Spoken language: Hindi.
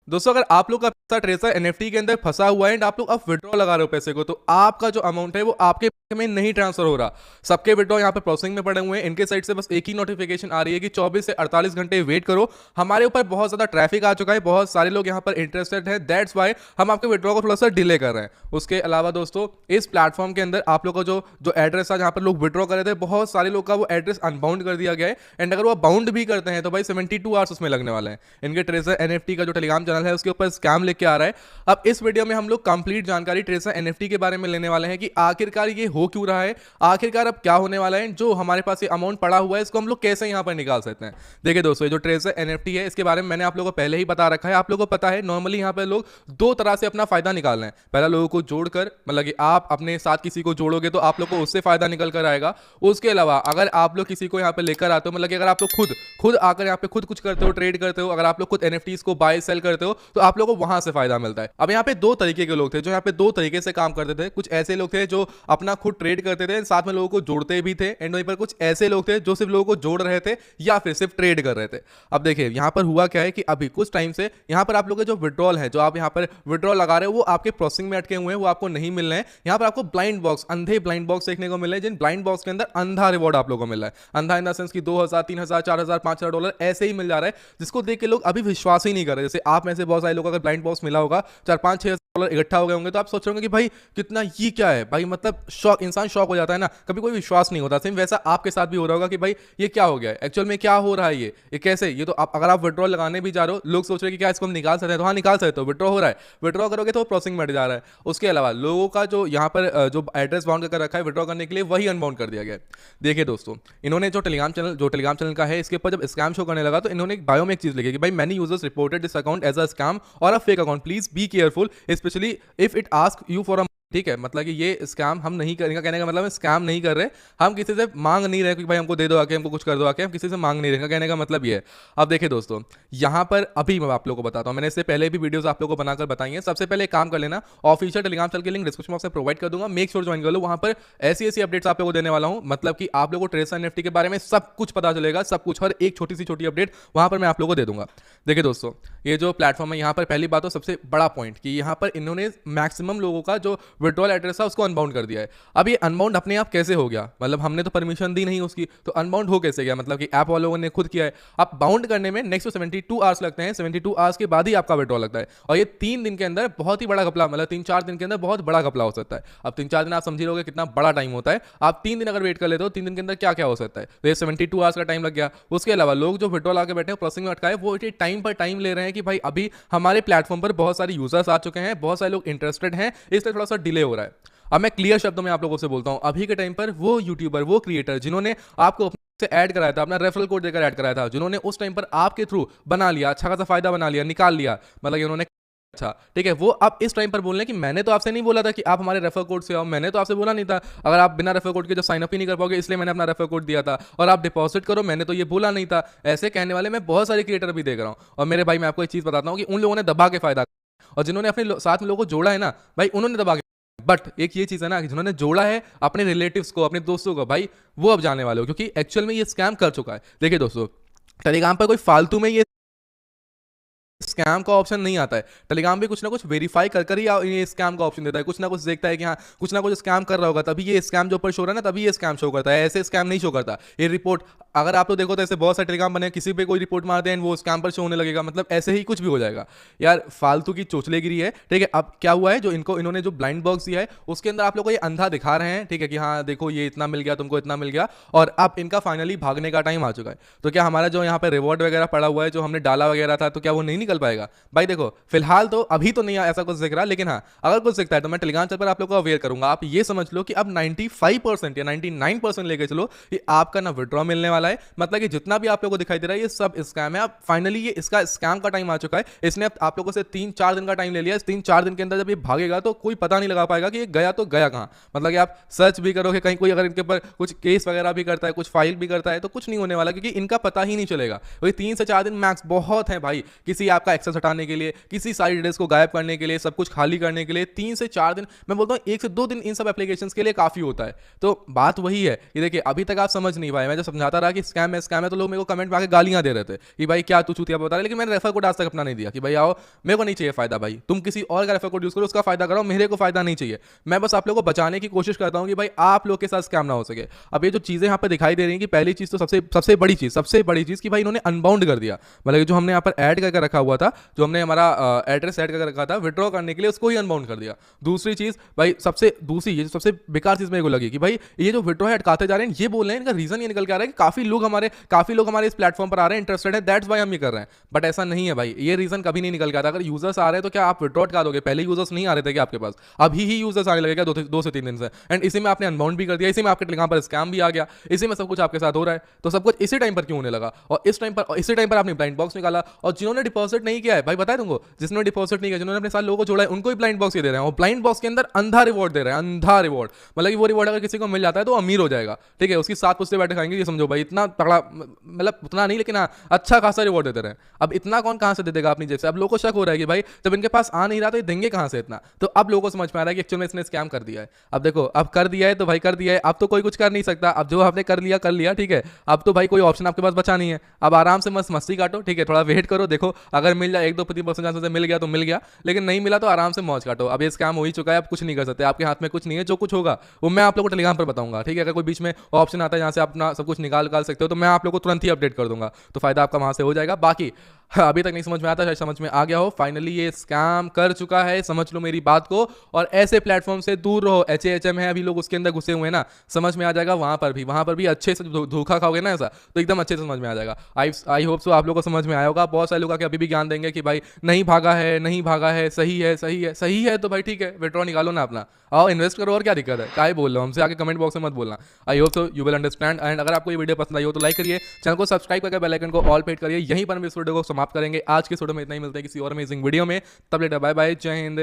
दोस्तों अगर आप लोग का पैसा ट्रेजर एनएफटी के अंदर फंसा हुआ है एंड आप लोग अब विड्रॉ लगा रहे हो पैसे को, तो आपका जो अमाउंट है वो आपके में नहीं ट्रांसफर हो रहा। सबके विड्रॉ यहाँ पर प्रोसेसिंग में पड़े हुए हैं। इनके साइड से बस एक ही नोटिफिकेशन आ रही है कि 24 से 48 घंटे वेट करो। हमारे ऊपर बहुत ज्यादा ट्रैफिक आ चुका है, बहुत सारे लोग यहाँ पर इंटरेस्टेड है, दैट्स वाई हम आपके विड्रॉ को थोड़ा सा डिले कर रहे हैं। उसके अलावा दोस्तों इस प्लेटफॉर्म के अंदर आप लोग का जो एड्रेस था जहाँ पर लोग विड्रॉ कर रहे थे, बहुत सारे लोग का वो एड्रेस अनबाउंड कर दिया गया है। एंड अगर वो बाउंड भी करते हैं तो भाई 72 आवर्स उसमें लगने वाले हैं। इनके ट्रेजर एनएफटी का जो टेलीग्राम चैनल है उसके ऊपर स्कैम लेके आ रहा है। अब इस वीडियो में हम लोग कंप्लीट जानकारी ट्रेजर एनएफटी के बारे में लेने वाले हैं कि आखिरकार ये हो क्यों रहा है, आखिरकार अब क्या होने वाला है, जो हमारे पास ये अमाउंट पड़ा हुआ है इसको हम लोग कैसे यहां पर निकाल सकते हैं। देखिए दोस्तों, ये जो ट्रेजर एनएफटी है इसके बारे में मैंने आप लोगों को पहले ही बता रखा है। आप लोगों को पता है नॉर्मली यहां पर लोग दो तरह से अपना फायदा निकाल रहे हैं। पहला लोगों को जोड़कर, मतलब कि आप अपने साथ किसी को जोड़ोगे तो आप लोग को उससे फायदा निकल कर आएगा। उसके अलावा अगर आप लोग किसी को यहां पर लेकर आते हो, मतलब कि अगर आप लोग खुद आकर यहां पे खुद कुछ करते हो, ट्रेड करते हो, अगर आप लोग खुद एनएफटीज को बाय सेल करते हो तो आप लोगों को वहां से फायदा मिलता है। अब यहाँ पे दो तरीके के लोग थे जो यहाँ पे दो तरीके से काम करते थे। कुछ ऐसे लोग थे जो अपना खुद ट्रेड करते थे, साथ में लोगों को जोड़ते भी थे, एंड वहीं पर कुछ ऐसे लोग थे जो सिर्फ लोगों को जोड़ रहे थे या फिर सिर्फ ट्रेड कर रहे थे। अब देखिए यहाँ पर हुआ क्या है कि अभी कुछ टाइम से यहाँ पर आप लोग के जो विड्रॉल है, जो आप यहाँ पर विड्रॉल लगा रहे हो वो आपके प्रोसेसिंग में अटके हुए हैं, वो आपको नहीं मिल रहे हैं। यहाँ पर आपको ब्लाइंड बॉक्स, अंधे ब्लाइंड बॉक्स देखने को मिल रहे हैं, जिन ब्लाइंड बॉक्स के अंदर अंधा रिवॉर्ड आप लोगों को मिल रहा है। अंधा इन द सेंस की 2000, 3000, 4000, 5000 डॉलर ऐसे ही मिल जा रहा है, जिसको देख के लोग अभी विश्वास ही नहीं कर रहे। जैसे आप में से बहुत सारे लोग अगर ब्लाइंड बॉक्स मिला होगा, 4-5-6 डॉलर इकट्ठा हो गए होंगे, तो आप सोच रहे होंगे कि भाई कितना, ये क्या है भाई, मतलब शॉक, इंसान शॉक हो जाता है ना, कभी कोई विश्वास नहीं होता। सेम वैसा आपके साथ भी हो रहा होगा कि भाई ये क्या हो गया है, एक्चुअल में क्या हो रहा है, ये कैसे, ये तो आप अगर आप विड्रॉल लगाने भी जा रहे हो, लोग सोच रहे हैं कि क्या इसको हम निकाल सकते हैं, तो हाँ निकाल सकते हो, विड्रॉ हो रहा है, विड्रॉ करोगे तो प्रोसेसिंग में जा रहा है। उसके अलावा लोगों का जो यहाँ पर जो एड्रेस बाउंड कर रखा है विड्रॉ करने के लिए, वही अनबाउंड कर दिया गया है। देखिए दोस्तों, इन्होंने जो टेलीग्राम चैनल का है, इसके ऊपर जब स्कैम शो करने लगा तो इन्होंने एक बायो में एक चीज लिखी कि भाई many users reported this account as a scam और a fake account, please be careful specially if it ask you for a. ठीक है, मतलब कि ये स्कैम हम नहीं करेंगे, कहने का मतलब है स्कैम नहीं कर रहे, हम किसी से मांग नहीं रहे कि भाई हमको दे दो आके, हमको कुछ कर दो आके, हम किसी से मांग नहीं रहे, कहने का मतलब ये है। अब देखिए दोस्तों, यहाँ पर अभी मैं आप लोगों को बताता हूँ, मैंने इससे पहले भी वीडियोस आप लोगों को बनाकर बताई हैं। सबसे पहले एक काम कर लेना, ऑफिशियल टेलीग्राम चैनल की लिंक डिस्क्रिप्शन बॉक्स में प्रोवाइड कर दूंगा, मेक श्योर ज्वाइन कर लो। वहाँ पर ऐसी ऐसी अपडेट्स आप लोगों को देने वाला हूँ, मतलब कि आप लोगों को ट्रेजर एनएफटी के बारे में सब कुछ पता चलेगा, सब कुछ, हर एक छोटी सी छोटी अपडेट वहाँ पर मैं आप लोगों को दे दूंगा। देखिए दोस्तों, ये जो प्लेटफॉर्म है, यहाँ पर पहली बात तो सबसे बड़ा पॉइंट कि यहाँ पर इन्होंने मैक्सिमम लोगों का जो विड्रॉल एड्रेस था उसको अनबाउंड कर दिया है। अब ये अनबाउंड अपने आप कैसे हो गया, मतलब हमने तो परमिशन दी नहीं उसकी, तो अनबाउंड हो कैसे गया, मतलब कि ऐप वालों ने खुद किया है। अब बाउंड करने में नेक्स्ट 72 आवर्स लगते हैं, 72 आवर्स के बाद ही आपका विड्रॉल लगता है, और ये 3 दिन के अंदर बहुत ही बड़ा घपला, मतलब 3-4 दिन के अंदर बहुत बड़ा घपला हो सकता है। अब 3-4 दिन आप समझ रहोगे कितना बड़ा टाइम होता है। आप 3 दिन अगर वेट कर लेते हो, 3 दिन के अंदर क्या क्या हो सकता है, तो ये 72 आवर्स का टाइम लग गया। उसके अलावा लोग जो विड्रॉल आके बैठे हैं प्रोसेसिंग में अटकाए, वो टाइम पर टाइम ले रहे हैं कि भाई अभी हमारे प्लेटफॉर्म पर बहुत सारे यूजर्स आ चुके हैं, बहुत सारे लोग इंटरेस्टेड हैं, इसलिए थोड़ा सा डिले हो रहा है। अब मैं क्लियर शब्दों में आप लोगों से बोलता हूं, अभी के टाइम पर वो यूट्यूबर, वो क्रिएटर जिन्होंने आपको अपने से ऐड कराया था, अपना रेफरल कोड देकर ऐड कराया था, जिन्होंने उस टाइम पर आपके थ्रू बना लिया, अच्छा खासा फायदा बना लिया, निकाल लिया, मतलब उन्होंने, अच्छा ठीक है, वो अब इस टाइम पर बोल रहे हैं कि मैंने तो आपसे नहीं बोला था कि आप हमारे रेफर कोड से आओ, मैंने तो आपसे बोला नहीं था, अगर आप बिना रेफर कोड के जो साइन अप ही नहीं कर पाओगे इसलिए मैंने अपना रेफर कोड दिया था, और आप डिपॉजिट करो, मैंने तो ये बोला नहीं था। ऐसे कहने वाले मैं बहुत सारे क्रिएटर भी देख रहा हूँ। और मेरे भाई मैं आपको एक चीज बताता हूँ कि उन लोगों ने दबा के फायदा, और जिन्होंने अपने साथ में लोगों को जोड़ा है ना भाई, उन्होंने दबा के, बट एक ये चीज है ना कि जिन्होंने जोड़ा है अपने रिलेटिव्स को, अपने दोस्तों को, भाई वो अब जाने वाले हो, क्योंकि एक्चुअल में ये स्कैम कर चुका है। देखिए दोस्तों, टेलीग्राम पर कोई फालतू में ये स्कैम का ऑप्शन नहीं आता है, टेलीग्राम भी कुछ ना कुछ वेरीफाई कर कर ही ये स्कैम का ऑप्शन देता है, कुछ ना कुछ देखता है कि हाँ कुछ ना कुछ स्कैम कर रहा होगा, तभी ये स्कैम जो ऊपर शो रहा है ना, तभी ये स्कैम शो करता है, ऐसे स्कैम नहीं शो करता। ये रिपोर्ट अगर आप तो देखो तो ऐसे बहुत सारे टेलीग्राम बने, किसी पे कोई रिपोर्ट मारते हैं वो स्कैम पर शो होने लगेगा, मतलब ऐसे ही कुछ भी हो जाएगा यार, फालतू की चोचलेगिरी है। ठीक है, अब क्या हुआ है, जो इन्होंने जो ब्लाइंड बॉक्स दिया है उसके अंदर आप लोग को ये अंधा दिखा रहे हैं, ठीक है, कि हाँ देखो ये इतना मिल गया, तुमको इतना मिल गया, और अब इनका फाइनली भागने का टाइम आ चुका है। तो क्या हमारा जो यहाँ पे रिवॉर्ड वगैरह पड़ा हुआ है, जो हमने डाला वगैरह था, तो क्या वो नहीं निकल पाएगा भाई? देखो फिलहाल तो अभी तो नहीं ऐसा कुछ दिख रहा, लेकिन हाँ अगर कुछ दिखता है तो मैं टेलीग्राम चैनल पर आप लोगों को अवेयर करूंगा। आप ये समझ लो कि अब 95% या 99% लेके चलो कि आपका ना विड्रॉ मिलने वाला है, मतलब कि जितना भी आप लोगों को दिखाई दे रहा है ये सब स्कैम है। अब फाइनली ये इसका स्कैम का टाइम आ चुका है, इसने अब आप लोगों से 3-4 दिन का टाइम ले लिया। इस 3-4 दिन के अंदर जब ये भागेगा तो कोई पता नहीं लगा पाएगा कि ये गया तो गया कहाँ, मतलब कि आप सर्च भी करोगे कहीं, कोई अगर इनके ऊपर कुछ केस वगैरह भी करता है, कुछ फाइल भी करता है, तो कुछ नहीं होने वाला, क्योंकि इनका पता ही नहीं चलेगा। वही 3 से 4 दिन मैक्स बहुत है भाई, किसी आपका एक्सेस हटाने के लिए, किसी साइट एड्रेस को गायब करने के लिए, सब कुछ खाली करने के लिए 3 से 4 दिन, मैं बोलता हूँ 1 से 2 दिन इन सब एप्लीकेशंस के लिए काफ़ी होता है। तो बात वही है कि देखिए अभी तक आप समझ नहीं पाए। मैं जब समझाता रहा कि स्कैम है तो लोग मेरे को कमेंट में आके गालियां दे रहे थे कि भाई क्या तू चूतिया बता रहा है, लेकिन मैंने रेफर कोड आज तक अपना नहीं दिया कि भाई आओ, मेरे को नहीं चाहिए फायदा, भाई तुम किसी और का रेफर कोड यूज करो, उसका फायदा करो, मेरे को फायदा नहीं चाहिए। मैं बस आप लोगों को बचाने की कोशिश करता हूं कि भाई आप लोग के साथ स्कैम ना हो सके। अब ये जो चीजें यहाँ पे दिखाई दे रही हैं कि पहली चीज तो सबसे बड़ी चीज कि भाई इन्होंने अनबाउंड कर दिया, मतलब जो हमने यहाँ पर ऐड करके रखा हुआ था, जो हमने हमारा एड्रेस ऐड करके रखा था विड्रॉ करने के लिए, उसको ही अनबाउंड कर दिया। दूसरी चीज भाई ये सबसे बेकार चीज मेरे को लगी कि भाई ये जो विड्रॉ है अटकाते जा रहे हैं, ये बोल रहे हैं, इनका रीजन ये निकल के आ रहा है कि काफी लोग हमारे इस प्लेटफॉर्म पर आ रहे हैं, इंटरेस्टेड है, दैट्स व्हाई हम ये कर रहे हैं। बट ऐसा नहीं है भाई, ये रीजन कभी नहीं निकल के आता। अगर यूजर्स आ रहे हैं तो क्या आप विड्रॉ अटका दोगे? पहले यूजर्स नहीं आ रहे थे कि आपके पास, अभी ही यूजर्स आने लगेगा 2 से 3 दिन से, एंड इसी में आपने अनबाउंड भी कर दिया, इसी में आपके यहाँ पर स्कैम भी आ गया, इसी में सब कुछ आपके साथ हो रहा है। तो सब कुछ इसी टाइम पर क्यों होने लगा? और इसी टाइम पर आपने ब्लाइंड बॉक्स निकाला, और जिन्होंने डिपॉजिट नहीं किया है भाई बताए तुमको, जिन्होंने डिपॉजिट नहीं किया, जिन्होंने अपने साथ लोगों को जोड़ा है, उनको ही ब्लाइंड बॉक्स दे रहे हैं, और ब्लाइंड बॉक्स के अंदर अंधा रिवॉर्ड दे रहे हैं, अंधा रिवॉर्ड। मतलब कि वो रिवॉर्ड अगर किसी को मिल जाता है तो अमीर हो जाएगा, ठीक है, उसकी 7 पुश्ते बैठे खाएंगे, ये समझो भाई, इतना तगड़ा, मतलब उतना नहीं लेकिन हाँ अच्छा खासा रिवॉर्ड देते रहे। अब इतना कौन कहां से दे देगा अपनी जेब से? अब लोगों को शक हो रहा है कि भाई जब इनके पास आ नहीं रहा तो ये देंगे कहां से इतना? तो अब लोगों को समझ में आ रहा है कि एक्चुअली इसने स्कैम कर दिया है। अब देखो, अब कर दिया है तो भाई कर दिया है, अब तो कोई कुछ कर नहीं सकता। अब जो आपने कर लिया, ठीक है, अब तो भाई कोई ऑप्शन आपके पास बचा नहीं है। अब आराम से मस्ती काटो, ठीक है, थोड़ा वेट करो, देखो अगर मिल जाए 1-2% चांसेस से मिल गया तो मिल गया, लेकिन नहीं मिला तो आराम से मौज काटो। अब ये स्कैम हो ही चुका है, आप कुछ नहीं कर सकते, आपके हाथ में कुछ नहीं है। जो कुछ होगा वो मैं आप लोगों को टेलीग्राम पर बताऊंगा, ठीक है। अगर कोई बीच में ऑप्शन आता है जहां से आप अपना सब कुछ निकाल सकते हो तो मैं आप लोगों को तुरंत ही अपडेट कर दूंगा, तो फायदा आपका वहां से हो जाएगा। बाकी अभी तक नहीं समझ में आता, शायद समझ में आ गया हो। फाइनली ये स्कैम कर चुका है, समझ लो मेरी बात को, और ऐसे प्लेटफॉर्म से दूर रहो। HAHM है, अभी लोग उसके अंदर घुसे हुए हैं ना, समझ में आ जाएगा। वहां पर भी अच्छे से धोखा खाओगे ना ऐसा, तो एकदम अच्छे से समझ में आ जाएगा। आई होप सो आप लोगों को समझ में आया होगा। बहुत सारे लोग आके अभी भी ज्ञान देंगे कि भाई नहीं भागा है, सही है, तो भाई ठीक है, विड्रॉ निकालो ना अपना, आओ इन्वेस्ट करो, और क्या दिक्कत है? क्या बोल रहा हूँ, हमसे आके कमेंट बॉक्स में मत बोलना। I hope so you will understand. And अगर आपको ये वीडियो पसंद आई हो तो लाइक करिए, चैनल को सब्सक्राइब करके बेल आइकन को ऑल पे करिए। यहीं पर हम इस वीडियो को समाप्त करेंगे। आज के वीडियो में इतना ही, मिलते हैं किसी और अमेजिंग वीडियो में, तब लेटर बाय बाय, जय हिंद।